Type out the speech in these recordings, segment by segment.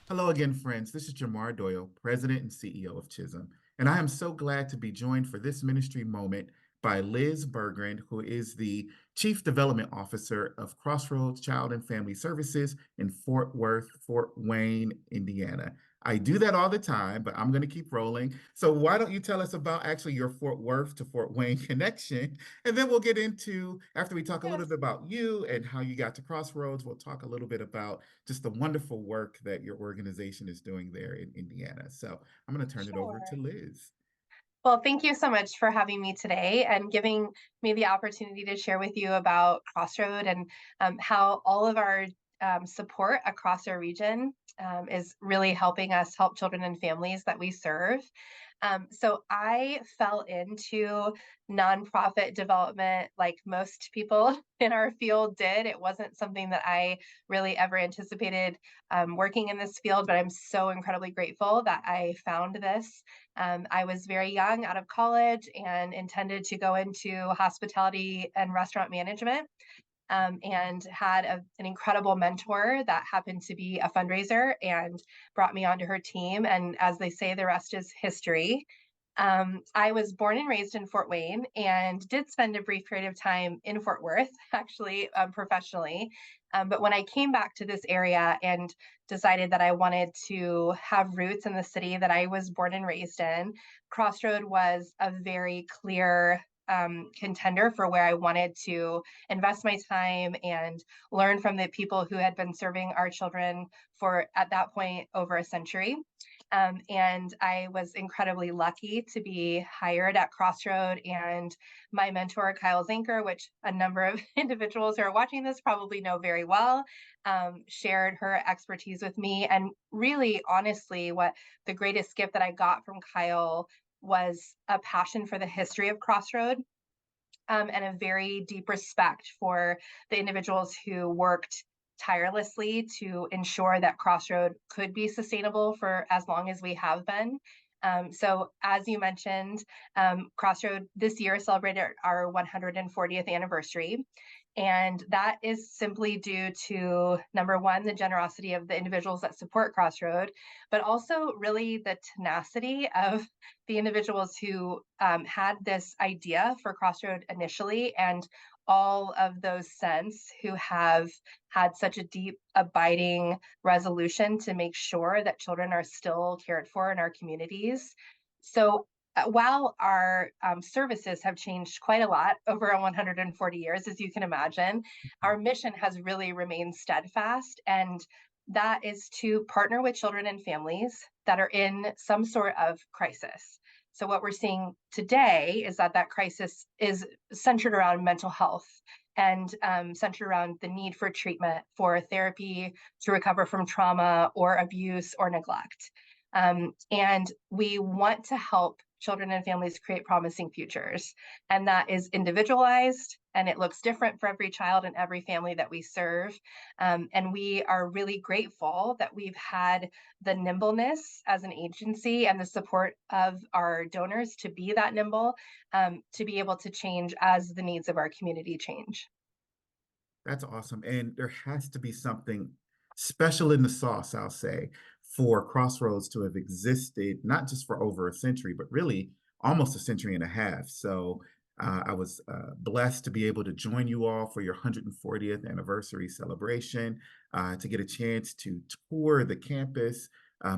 Hello again, friends. This is Jamar Doyle, President and CEO of CHHSM, and I am so glad to be joined for this ministry moment by Liz Bergren, who is the Chief Development Officer of Crossroad Child and Family Services in Fort Worth, Fort Wayne, Indiana. I do that all the time, but I'm going to keep rolling. So why don't you tell us about actually your Fort Worth to Fort Wayne connection? And then we'll get into, after we talk a little Yes, bit about you and how you got to Crossroads, we'll talk a little bit about just the wonderful work that your organization is doing there in Indiana. So I'm going to turn it over to sure. Liz. Well, thank you so much for having me today and giving me the opportunity to share with you about Crossroad and how all of our support across our region is really helping us help children and families that we serve. So I fell into nonprofit development like most people in our field did. It wasn't something that I really ever anticipated working in this field, but I'm so incredibly grateful that I found this. I was very young out of college and intended to go into hospitality and restaurant management. And had an incredible mentor that happened to be a fundraiser and brought me onto her team. And as they say, the rest is history. I was born and raised in Fort Wayne and did spend a brief period of time in Fort Worth, actually, professionally. But when I came back to this area and decided that I wanted to have roots in the city that I was born and raised in, Crossroad was a very clear contender for where I wanted to invest my time and learn from the people who had been serving our children for, at that point, over a century. And I was incredibly lucky to be hired at Crossroad. And my mentor, Kyle Zinker, which a number of individuals who are watching this probably know very well, shared her expertise with me. And really, honestly, what the greatest gift that I got from Kyle was a passion for the history of Crossroad. And a very deep respect for the individuals who worked tirelessly to ensure that Crossroad could be sustainable for as long as we have been. So, as you mentioned, Crossroad this year celebrated our 140th anniversary. And that is simply due to number one, the generosity of the individuals that support Crossroad, but also really the tenacity of the individuals who had this idea for Crossroad initially, and all of those since who have had such a deep, abiding resolution to make sure that children are still cared for in our communities. So, while our services have changed quite a lot over 140 years, as you can imagine, our mission has really remained steadfast. And that is to partner with children and families that are in some sort of crisis. So, what we're seeing today is that that crisis is centered around mental health and centered around the need for treatment, for therapy to recover from trauma or abuse or neglect. And we want to help children and families create promising futures. And that is individualized and it looks different for every child and every family that we serve. And we are really grateful that we've had the nimbleness as an agency and the support of our donors to be that nimble, to be able to change as the needs of our community change. That's awesome. And there has to be something special in the sauce, I'll say, for Crossroads to have existed, not just for over a century, but really almost a century and a half. So I was blessed to be able to join you all for your 140th anniversary celebration, to get a chance to tour the campus,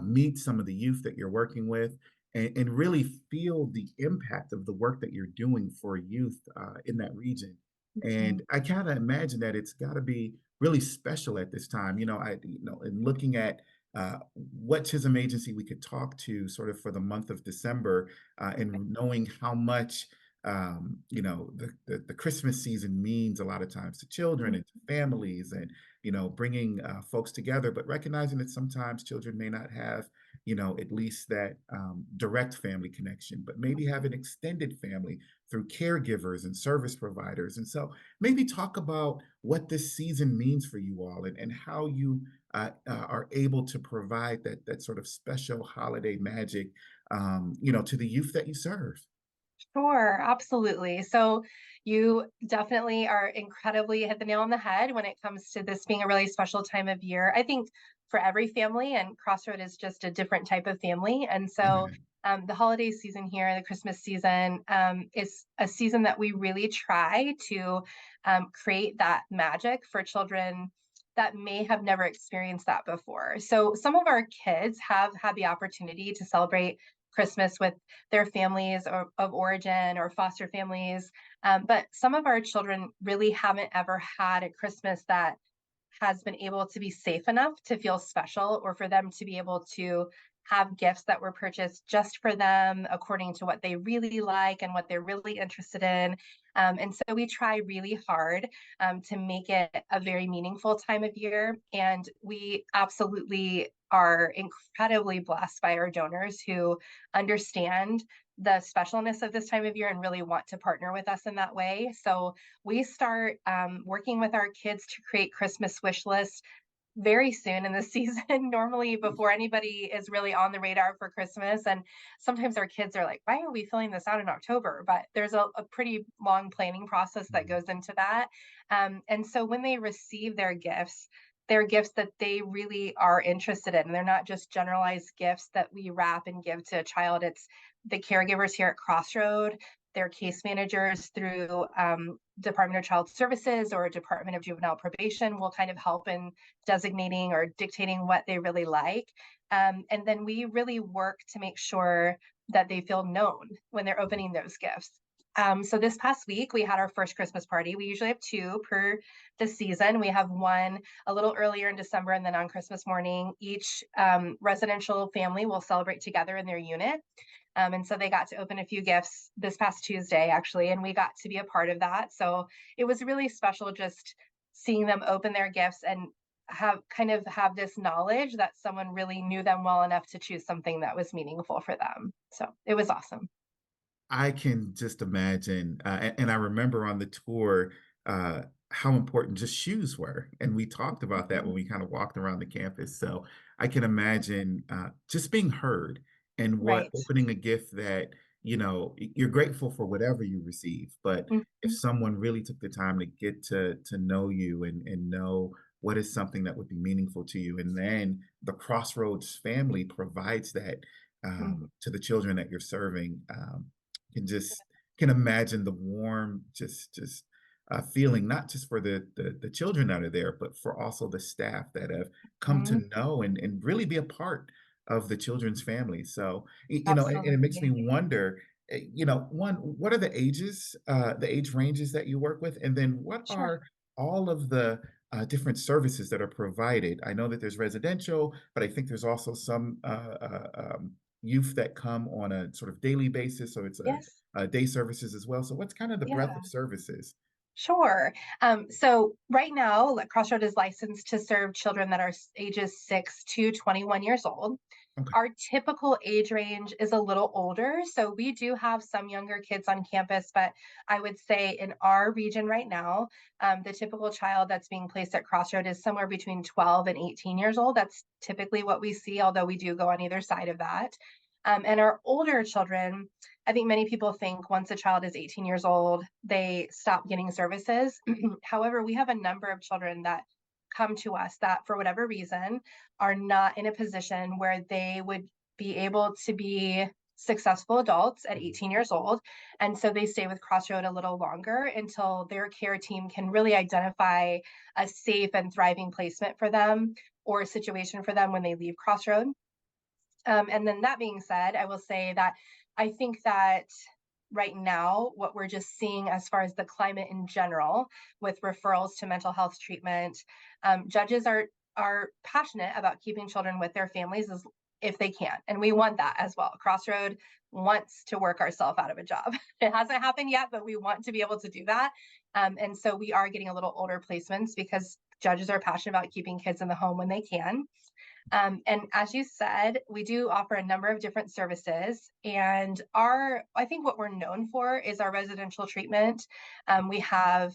meet some of the youth that you're working with, and really feel the impact of the work that you're doing for youth in that region. And I kind of imagine that it's got to be really special at this time. In looking at what CHISM agency we could talk to sort of for the month of December, and knowing how much, the Christmas season means a lot of times to children and to families and, bringing folks together, but recognizing that sometimes children may not have, at least that direct family connection, but maybe have an extended family through caregivers and service providers. And so maybe talk about what this season means for you all and how you are able to provide that sort of special holiday magic, to the youth that you serve. Sure, absolutely. So you definitely are incredibly hit the nail on the head when it comes to this being a really special time of year. I think for every family, and Crossroad is just a different type of family. And so Amen. the holiday season here, the Christmas season, is a season that we really try to create that magic for children that may have never experienced that before. So some of our kids have had the opportunity to celebrate Christmas with their families of origin or foster families. But some of our children really haven't ever had a Christmas that has been able to be safe enough to feel special, or for them to be able to have gifts that were purchased just for them according to what they really like and what they're really interested in. And so we try really hard to make it a very meaningful time of year. And we absolutely are incredibly blessed by our donors who understand the specialness of this time of year and really want to partner with us in that way. So we start working with our kids to create Christmas wish lists very soon in the season, normally before anybody is really on the radar for Christmas. And sometimes our kids are like, why are we filling this out in October? But there's a pretty long planning process that Mhm. goes into that. And so when they receive their gifts, they're gifts that they really are interested in. They're not just generalized gifts that we wrap and give to a child. It's the caregivers here at Crossroad, their case managers through Department of Child Services or Department of Juvenile Probation will kind of help in designating or dictating what they really like. And then we really work to make sure that they feel known when they're opening those gifts. So this past week, we had our first Christmas party. We usually have two per the season. We have one a little earlier in December, and then on Christmas morning, each residential family will celebrate together in their unit. And so they got to open a few gifts this past Tuesday, actually, and we got to be a part of that. So it was really special just seeing them open their gifts and have this knowledge that someone really knew them well enough to choose something that was meaningful for them. So it was awesome. I can just imagine, and I remember on the tour how important just shoes were, and we talked about that Mhm. when we kind of walked around the campus. So I can imagine just being heard, and what Right. opening a gift that you're grateful for whatever you receive, but if Mhm. someone really took the time to get to know you and know what is something that would be meaningful to you, and then the Crossroads family provides that Mhm. to the children that you're serving. Can just can imagine the warm just feeling, not just for the children that are there, but for also the staff that have come to Mhm. know and really be a part of the children's family. So and it makes me Absolutely. wonder, one, what are the age ranges that you work with, and then what Sure. are all of the different services that are provided? I know that there's residential, but I think there's also some youth that come on a sort of daily basis, so it's Yes. day services as well. So what's kind of the breadth Yeah. of services? Sure. So right now, Crossroad is licensed to serve children that are ages 6 to 21 years old. Okay. Our typical age range is a little older. So we do have some younger kids on campus, but I would say in our region right now, the typical child that's being placed at Crossroad is somewhere between 12 and 18 years old. That's typically what we see, although we do go on either side of that. And our older children, I think many people think once a child is 18 years old, they stop getting services. However, we have a number of children that come to us that, for whatever reason, are not in a position where they would be able to be successful adults at Mhm. 18 years old. And so they stay with Crossroad a little longer until their care team can really identify a safe and thriving placement for them or a situation for them when they leave Crossroad. And then that being said, I will say that I think that right now, what we're just seeing as far as the climate in general, with referrals to mental health treatment, judges are passionate about keeping children with their families as if they can, and we want that as well. Crossroad wants to work ourselves out of a job. It hasn't happened yet, but we want to be able to do that. And so we are getting a little older placements because judges are passionate about keeping kids in the home when they can. And as you said, we do offer a number of different services. And I think what we're known for is our residential treatment. We have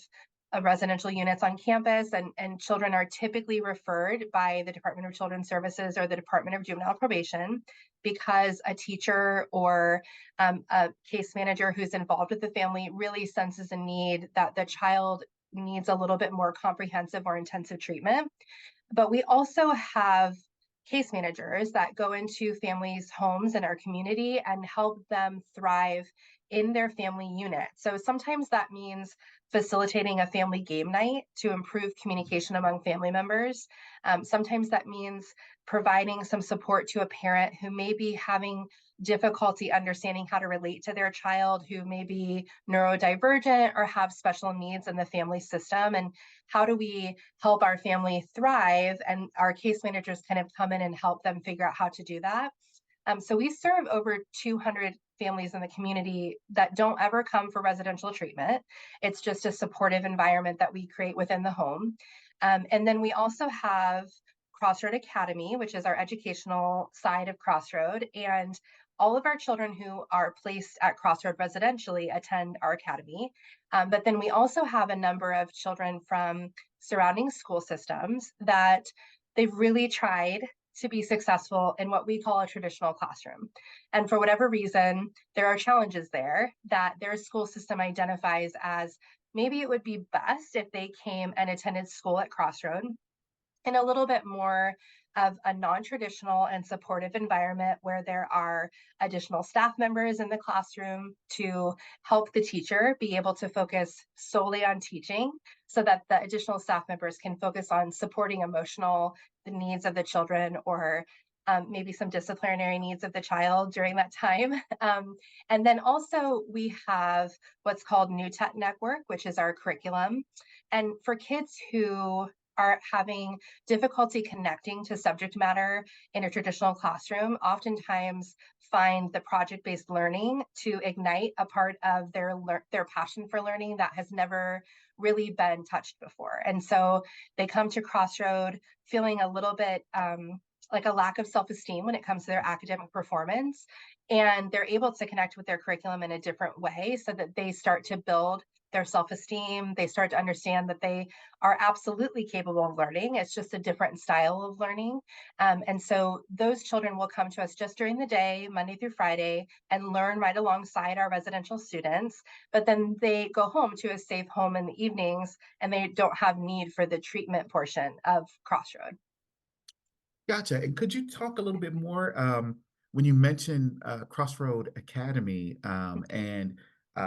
residential units on campus, and children are typically referred by the Department of Children's Services or the Department of Juvenile Probation because a teacher or a case manager who's involved with the family really senses a need that the child needs a little bit more comprehensive or intensive treatment. But we also have case managers that go into families' homes in our community and help them thrive in their family unit. So sometimes that means facilitating a family game night to improve communication among family members. Sometimes that means providing some support to a parent who may be having difficulty understanding how to relate to their child who may be neurodivergent or have special needs in the family system. And how do we help our family thrive? And our case managers kind of come in and help them figure out how to do that. So we serve over 200 families in the community that don't ever come for residential treatment. It's just a supportive environment that we create within the home. And then we also have Crossroad Academy, which is our educational side of Crossroad. And all of our children who are placed at Crossroad residentially attend our academy. But then we also have a number of children from surrounding school systems that they've really tried to be successful in what we call a traditional classroom. And for whatever reason, there are challenges there that their school system identifies as maybe it would be best if they came and attended school at Crossroad in a little bit more of a non-traditional and supportive environment where there are additional staff members in the classroom to help the teacher be able to focus solely on teaching so that the additional staff members can focus on supporting the needs of the children or maybe some disciplinary needs of the child during that time. And then also we have what's called New Tech Network, which is our curriculum. And for kids who are having difficulty connecting to subject matter in a traditional classroom, oftentimes find the project-based learning to ignite a part of their passion for learning that has never really been touched before. And so they come to Crossroad feeling a little bit like a lack of self-esteem when it comes to their academic performance. And they're able to connect with their curriculum in a different way so that they start to build their self-esteem. They start to understand that they are absolutely capable of learning. It's just a different style of learning. And so those children will come to us just during the day, Monday through Friday, and learn right alongside our residential students. But then they go home to a safe home in the evenings, and they don't have need for the treatment portion of Crossroad. Gotcha. And could you talk a little bit more when you mentioned Crossroad Academy and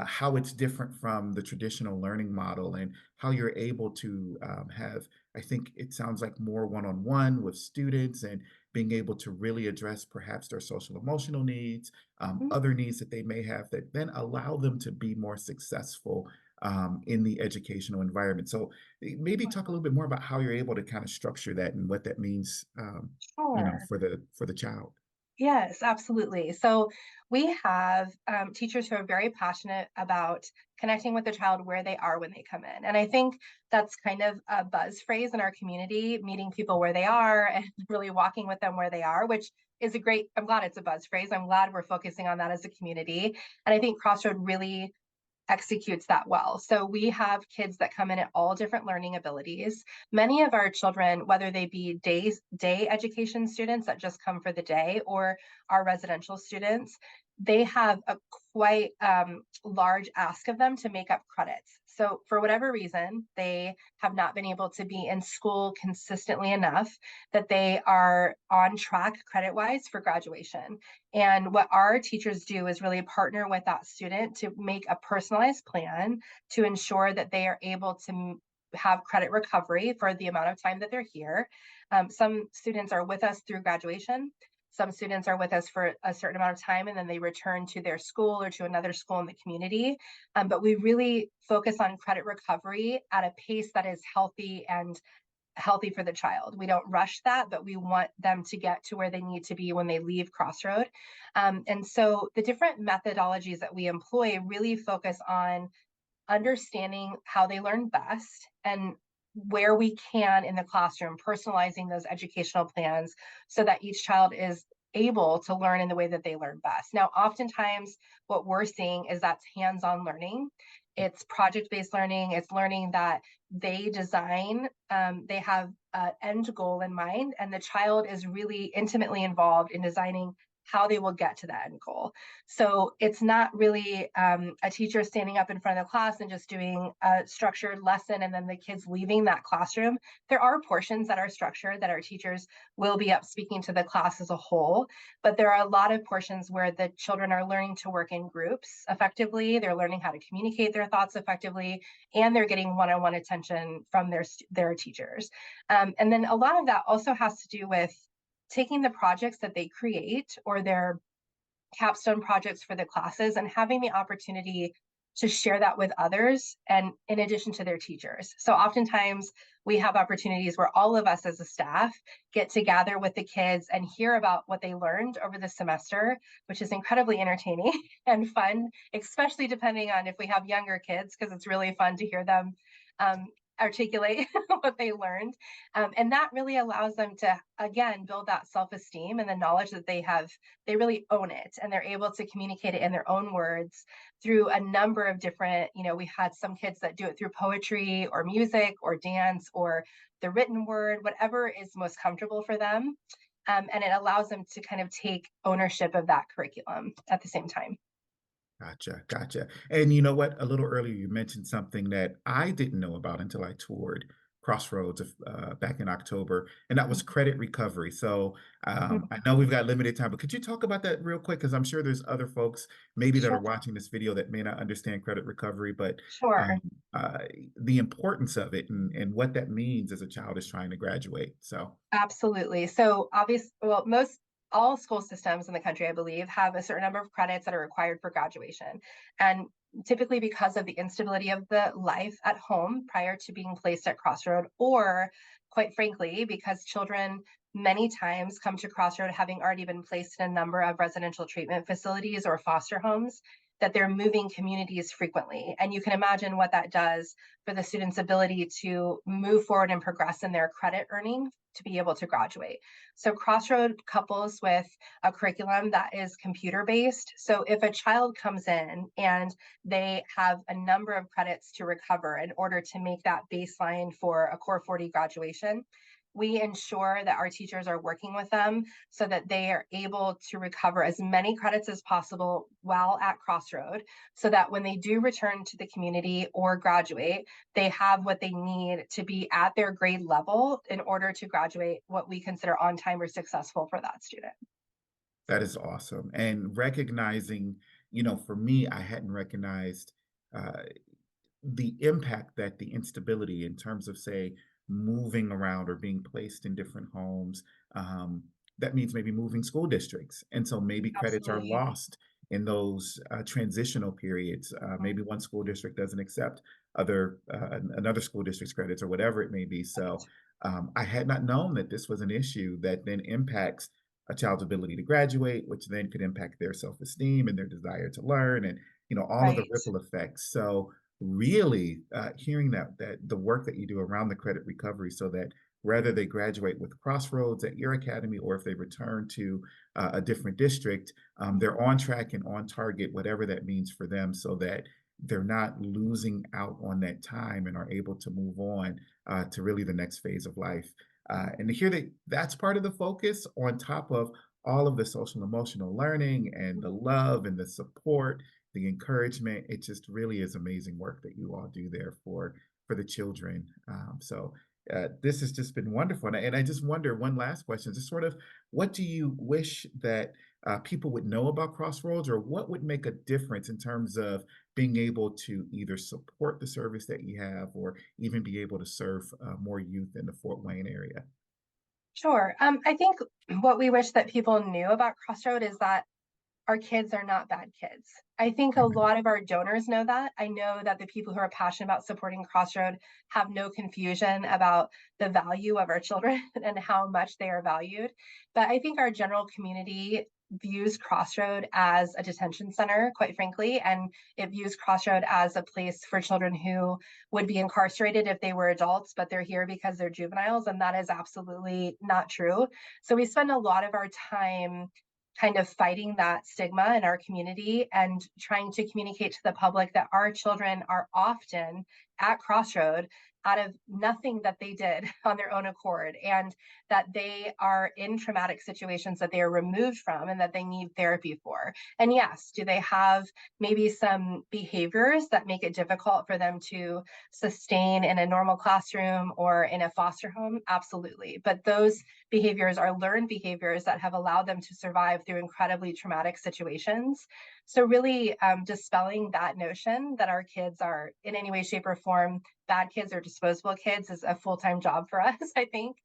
how it's different from the traditional learning model and how you're able to have, I think it sounds like more one-on-one with students and being able to really address perhaps their social emotional needs, Mhm. other needs that they may have that then allow them to be more successful in the educational environment. So maybe talk a little bit more about how you're able to kind of structure that and what that means, Sure. for the child. Yes, absolutely. So we have teachers who are very passionate about connecting with the child where they are when they come in. And I think that's kind of a buzz phrase in our community, meeting people where they are and really walking with them where they are, which is I'm glad it's a buzz phrase. I'm glad we're focusing on that as a community. And I think Crossroad really executes that well. So we have kids that come in at all different learning abilities. Many of our children, whether they be day education students that just come for the day or our residential students, they have a quite large ask of them to make up credits. So for whatever reason, they have not been able to be in school consistently enough that they are on track credit wise for graduation. And what our teachers do is really partner with that student to make a personalized plan to ensure that they are able to have credit recovery for the amount of time that they're here. Some students are with us through graduation. Some students are with us for a certain amount of time and then they return to their school or to another school in the community. But we really focus on credit recovery at a pace that is healthy for the child. We don't rush that, but we want them to get to where they need to be when they leave Crossroad. And so the different methodologies that we employ really focus on understanding how they learn best and where we can in the classroom, personalizing those educational plans so that each child is able to learn in the way that they learn best. Now, oftentimes what we're seeing is that's hands-on learning. It's project-based learning. It's learning that they design, they have an end goal in mind, and the child is really intimately involved in designing how they will get to that end goal. So it's not really a teacher standing up in front of the class and just doing a structured lesson and then the kids leaving that classroom. There are portions that are structured that our teachers will be up speaking to the class as a whole, but there are a lot of portions where the children are learning to work in groups effectively. They're learning how to communicate their thoughts effectively, and they're getting one-on-one attention from their teachers. And then a lot of that also has to do with taking the projects that they create or their capstone projects for the classes and having the opportunity to share that with others and in addition to their teachers. So oftentimes we have opportunities where all of us as a staff get to gather with the kids and hear about what they learned over the semester, which is incredibly entertaining and fun, especially depending on if we have younger kids, because it's really fun to hear them um, articulate what they learned. And that really allows them to, again, build that self-esteem and the knowledge that they really own it and they're able to communicate it in their own words through a number of different, we had some kids that do it through poetry or music or dance or the written word, whatever is most comfortable for them. And it allows them to kind of take ownership of that curriculum at the same time. Gotcha, gotcha. And you know what? A little earlier, you mentioned something that I didn't know about until I toured Crossroads back in October, and that was credit recovery. So Mhm. I know we've got limited time, but could you talk about that real quick? Because I'm sure there's other folks maybe that Sure. are watching this video that may not understand credit recovery, but Sure. um, uh, the importance of it and what that means as a child is trying to graduate. So, Absolutely. So obvious, well, most all school systems in the country, I believe, have a certain number of credits that are required for graduation. And typically because of the instability of the life at home prior to being placed at Crossroad, or quite frankly, because children many times come to Crossroad having already been placed in a number of residential treatment facilities or foster homes, that they're moving communities frequently. And you can imagine what that does for the student's ability to move forward and progress in their credit earning to be able to graduate. So Crossroad couples with a curriculum that is computer based. So if a child comes in and they have a number of credits to recover in order to make that baseline for a core 40 graduation, we ensure that our teachers are working with them so that they are able to recover as many credits as possible while at Crossroad, so that when they do return to the community or graduate, they have what they need to be at their grade level in order to graduate what we consider on time or successful for that student. that is awesome. And recognizing, for me, I hadn't recognized uh, the impact that the instability in terms of, say, moving around or being placed in different homes, um, that means maybe moving school districts. And so maybe credits are Absolutely. lost in those transitional periods. Maybe one school district doesn't accept another school district's credits or whatever it may be. So I had not known that this was an issue that then impacts a child's ability to graduate, which then could impact their self-esteem and their desire to learn and all of the Right. ripple effects. So really hearing that the work that you do around the credit recovery so that whether they graduate with Crossroads at your academy or if they return to a different district, they're on track and on target, whatever that means for them, so that they're not losing out on that time and are able to move on to really the next phase of life. And to hear that that's part of the focus on top of all of the social emotional learning and the love and the support, the encouragement. It just really is amazing work that you all do there for the children. This has just been wonderful. And I just wonder one last question, just sort of what do you wish that people would know about Crossroads, or what would make a difference in terms of being able to either support the service that you have or even be able to serve more youth in the Fort Wayne area? Sure. I think what we wish that people knew about Crossroad is that our kids are not bad kids. I think a lot of our donors know that. I know that the people who are passionate about supporting Crossroad have no confusion about the value of our children and how much they are valued. But I think our general community views Crossroad as a detention center, quite frankly, and it views Crossroad as a place for children who would be incarcerated if they were adults, but they're here because they're juveniles, and that is absolutely not true. So we spend a lot of our time kind of fighting that stigma in our community and trying to communicate to the public that our children are often at Crossroad out of nothing that they did on their own accord, and that they are in traumatic situations that they are removed from and that they need therapy for. And yes, do they have maybe some behaviors that make it difficult for them to sustain in a normal classroom or in a foster home? Absolutely. But those behaviors are learned behaviors that have allowed them to survive through incredibly traumatic situations. So really dispelling that notion that our kids are in any way, shape, or form bad kids or disposable kids is a full-time job for us, I think.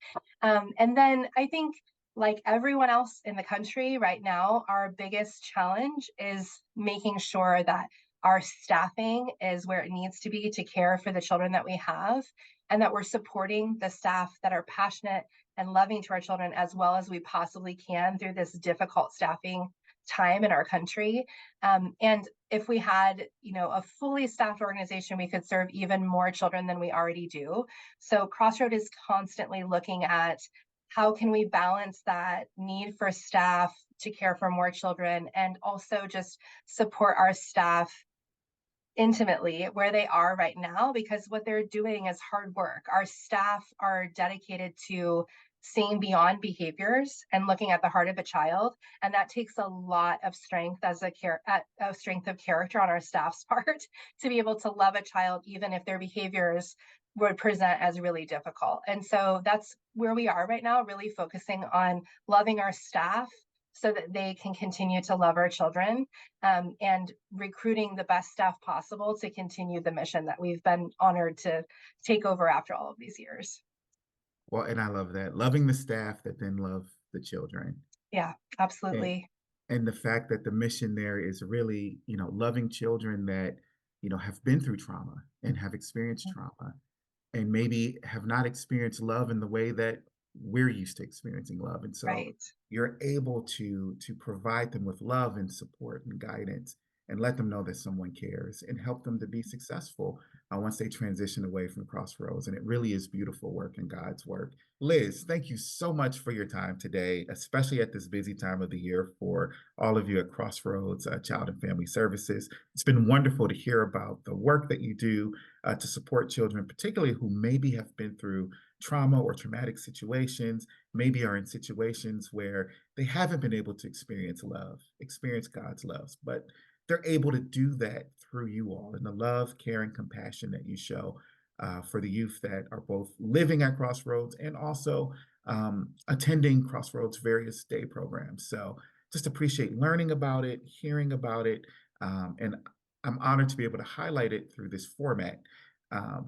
And then I think, like everyone else in the country right now, our biggest challenge is making sure that our staffing is where it needs to be to care for the children that we have, and that we're supporting the staff that are passionate and loving to our children as well as we possibly can through this difficult staffing time in our country. And if we had, a fully staffed organization, we could serve even more children than we already do. So Crossroad is constantly looking at how can we balance that need for staff to care for more children and also just support our staff intimately where they are right now, because what they're doing is hard work. Our staff are dedicated to seeing beyond behaviors and looking at the heart of a child, and that takes a lot of strength as a strength of character on our staff's part to be able to love a child even if their behaviors would present as really difficult. And so that's where we are right now, really focusing on loving our staff so that they can continue to love our children, and recruiting the best staff possible to continue the mission that we've been honored to take over after all of these years. Well, and I love that. Loving the staff that then love the children. Yeah, And absolutely. and the fact that the mission there is really, loving children that, have been through trauma and have experienced trauma and maybe have not experienced love in the way that we're used to experiencing love. And so Right. you're able to provide them with love and support and guidance and let them know that someone cares and help them to be successful once they transition away from Crossroads. And it really is beautiful work in God's work. Liz, thank you so much for your time today, especially at this busy time of the year for all of you at Crossroads Child and Family Services. It's been wonderful to hear about the work that you do to support children, particularly who maybe have been through trauma or traumatic situations, maybe are in situations where they haven't been able to experience love, experience God's love, but they're able to do that through you all and the love, care, and compassion that you show for the youth that are both living at Crossroads and also attending Crossroads various day programs. So just appreciate learning about it, hearing about it, and I'm honored to be able to highlight it through this format.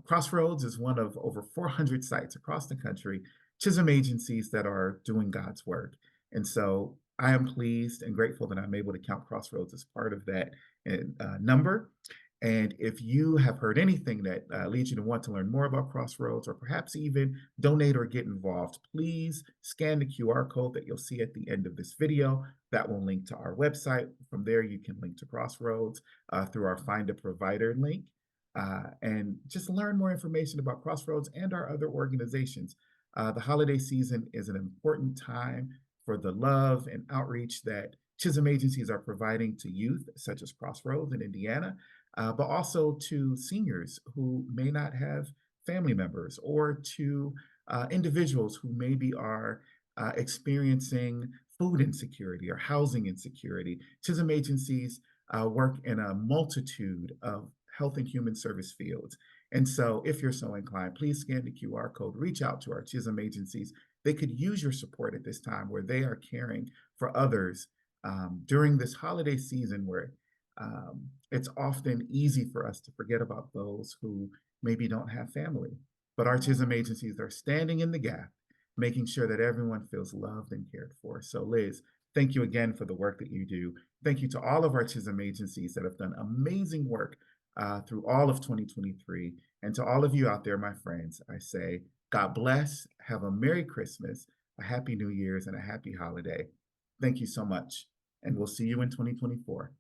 Crossroads is one of over 400 sites across the country, CHHSM agencies that are doing God's work. And so I am pleased and grateful that I'm able to count Crossroads as part of that number. And if you have heard anything that leads you to want to learn more about Crossroads or perhaps even donate or get involved, please scan the QR code that you'll see at the end of this video. That will link to our website. From there, you can link to Crossroads through our Find a Provider link. And just learn more information about Crossroads and our other organizations. The holiday season is an important time for the love and outreach that CHHSM agencies are providing to youth, such as Crossroads in Indiana, but also to seniors who may not have family members or to individuals who maybe are experiencing food insecurity or housing insecurity. CHHSM agencies work in a multitude of health and human service fields. And so if you're so inclined, please scan the QR code, reach out to our CHHSM agencies. They could use your support at this time where they are caring for others during this holiday season where it's often easy for us to forget about those who maybe don't have family. But our CHHSM agencies are standing in the gap, making sure that everyone feels loved and cared for. So Liz, thank you again for the work that you do. Thank you to all of our CHHSM agencies that have done amazing work through all of 2023. And to all of you out there, my friends, I say, God bless, have a Merry Christmas, a Happy New Year's, and a happy holiday. Thank you so much. And we'll see you in 2024.